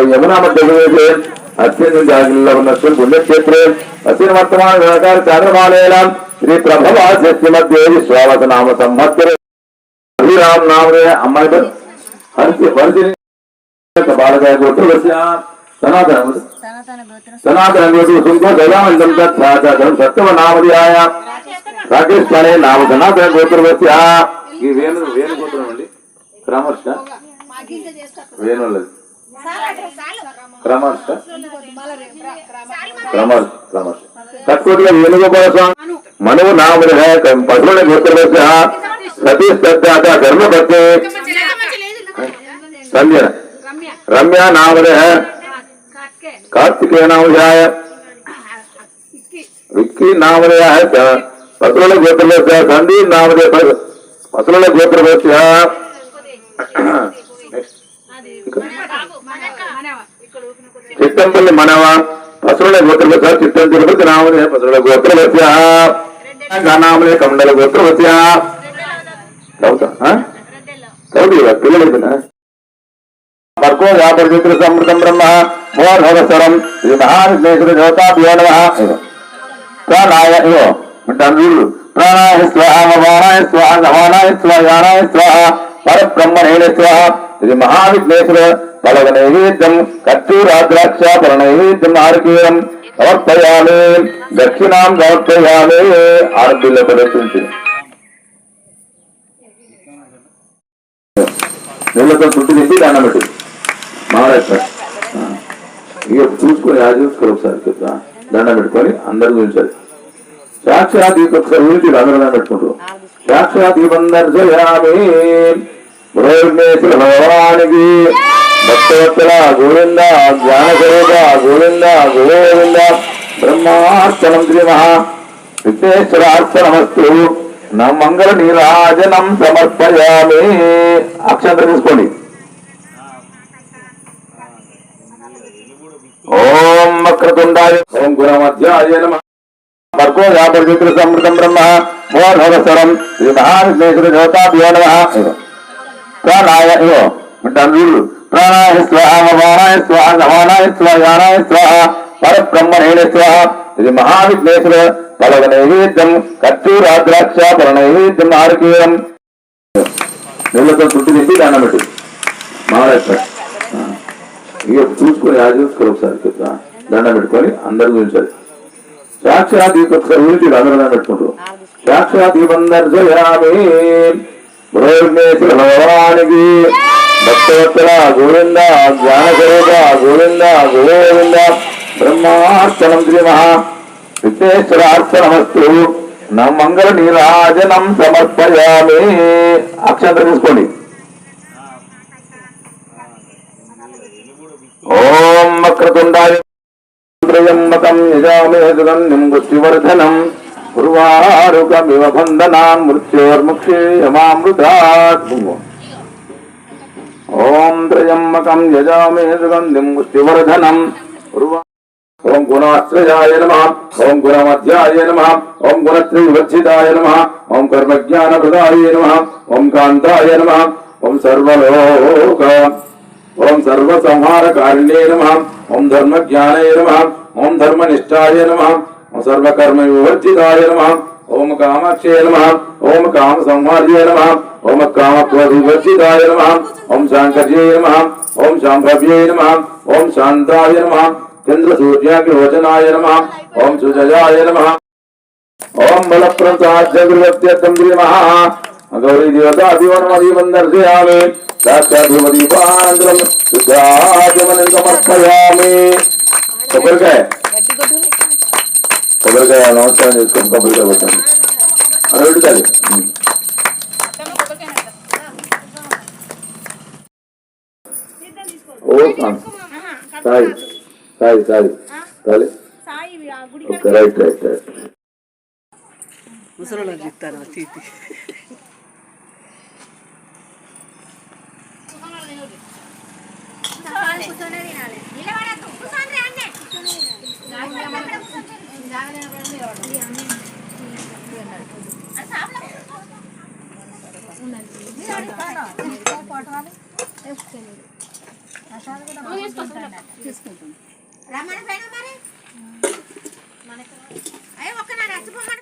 यमुना मध्य अत्यंत पुण्यक्षेत्रे अस्य वर्तमान व्यवहार चांद्रमालयम श्री प्रभवास्य मध्य विश्वावत नाम संवत्सरे अभिराम नाम अम्माई पर हर्षि बालकाय गोत्रस्य सनातन गोत्र सुनको गजानंदम तत्थातम सत्तम नामधेयाय राकेश पाणे नाम सनातन गोत्रस्य ఈ వేణు గోత్రం అండి క్రమర్ష వేణులది క్రమర్ష తత్కోటిగా వేణుగోపాల స్వామి మనువు నామధేయ పశువుల గోత్రस्य సతీష్ తద్దాత ధర్మపత్ని సంధ్య रम्या नामधेय कार्तिकेय नामधेय विक्की नामधेय है पसुल गोत्र संदीप नामधेय पसुल गोत्र चित्तंपल्ली मनव पसुल गोत्र चित्तम तिरुपति नामधेय पसुल गोत्र नामधेय कमंडल गोत्र पिల్లలు वर्को व्यापरित्र समृद्धं ब्रह्म मोहनवसरं श्री महाविघ्नेश्वर ज्योताभ्यो नमः प्राणाय इव मिटंदुल प्राणाय स्वाहा भवानाय स्वाहा नवानाय स्वाहा यानाय स्वाहा परब्रह्मणे स्वाहा श्री महाविघ्नेश्वर फलग नैवेद्यं कच्चूराद्राक्ष फलनैवेद्यं आर्केयं समर्पयामि दक्षिणां समर्पयामि आरतिलो प्रदर्शिंचि నీళ్ళతో చుట్టూ తిప్పి దండం పెట్టి మహారాష్ట్ర ఇక చూసుకొని అది చూసుకొని ఒకసారి చెప్తా దండం పెట్టుకొని అందరు చూపించాలి సాక్షాత్ దీపం ఒకసారి ఊరికి అందరూ దండం పెట్టుకుంటారు సాక్షాత్ దీపం దర్శయామి భగవానికి భక్తవత్సల గోవింద జ్ఞానస్వరూప గోవింద గోవింద బ్రహ్మార్చనం శ్రీ మహా విఘ్నేశ్వరార్చనమస్తు నా మంగళ నీరాజనం సమర్పయామి అక్షంతరం తీసుకోండి ఓం వక్రతుండాయ ఓం గుణమధ్యాయ నమః వర్గో వ్యాపరిత్ర సమృద్ధం బ్రహ్మ మోహనవసరం శ్రీ మహావిఘ్నేశ్వర జ్యోతాభ్యో నమః ప్రాణాయ ఇవ మిటందుల్ ప్రాణాయ స్వాహా భవానాయ స్వాహా నవానాయ స్వాహా యానాయ స్వాహా పరబ్రహ్మణే స్వాహా శ్రీ మహావిఘ్నేశ్వర फलग नैवेद्यं कच्चूराद्राक्ष फलनैवेद्यं आर्केयं నీళ్ళతో చుట్టూ తిప్పి దండం పెట్టి మహారాష్ట్ర ఇక చూసుకొని అది చూసుకొని ఒకసారి చెప్తా దండం పెట్టుకొని అందరు చూపించాలి సాక్షాత్ దీపం ఒకసారి ఊరికి అందరూ దండం పెట్టుకుంటారు సాక్షాత్ దీపం దర్శయామి భగవానికి భక్తవత్సల గోవింద జ్ఞానస్వరూప గోవింద గోవింద బ్రహ్మార్చనం శ్రీ మహా విఘ్నేశ్వరార్చనమస్తు నా మంగళ నీరాజనం సమర్పయామి అక్షంతరం తీసుకోండి ఓం వక్రతుండాయ త్రయంబకం యజామహే సుగంధిం పుష్టివర్ధనం ఉర్వారుకమివ బంధనాన్ మృత్యోర్ముక్షేయమామృతాత్ ఓం త్రయంబకం యజామహే సుగంధిం పుష్టివర్ధనం ओम गुणाश्रयाय नमः ओम गुणमध्याय नमः ओम गुणत्रयविवर्जिताय नमः ओम कर्मज्ञानप्रदाय नमः ओम कांताय नमः ओम सर्वलोक ओम सर्वसंहारकारिणे नमः ओम धर्मज्ञानाय नमः ओम धर्मनिष्ठाय नमः ओम सर्वकर्मविवर्जिताय नमः ओम कामाक्षय नमः ओम कामसंहार्य नमः ओम कामक्रोधविवर्जिताय नमः ओम शांकर्ये नमः ओम शांभव्ये नमः ओम शांताय नमः चंद्र सूर्याग्निवचनाय नमः ओम सुजयाय नमः ओम बलप्रसाद्यगुरुवत्यर्थं नमः गौरी देवता दिवनमदीपं दर्शयामि साक्षादीपदीपानन्तरं शुद्धाचमनं समर्पयामि కొబ్బరికాయ నమస్కారం చేసుకొని కొబ్బరికాయ పెట్టండి అది పెడతాది ఓ Sai Sai Sai Sai okay right right right ముసలోళ్ళు చెప్తాను చీటి రమణ పైన మరి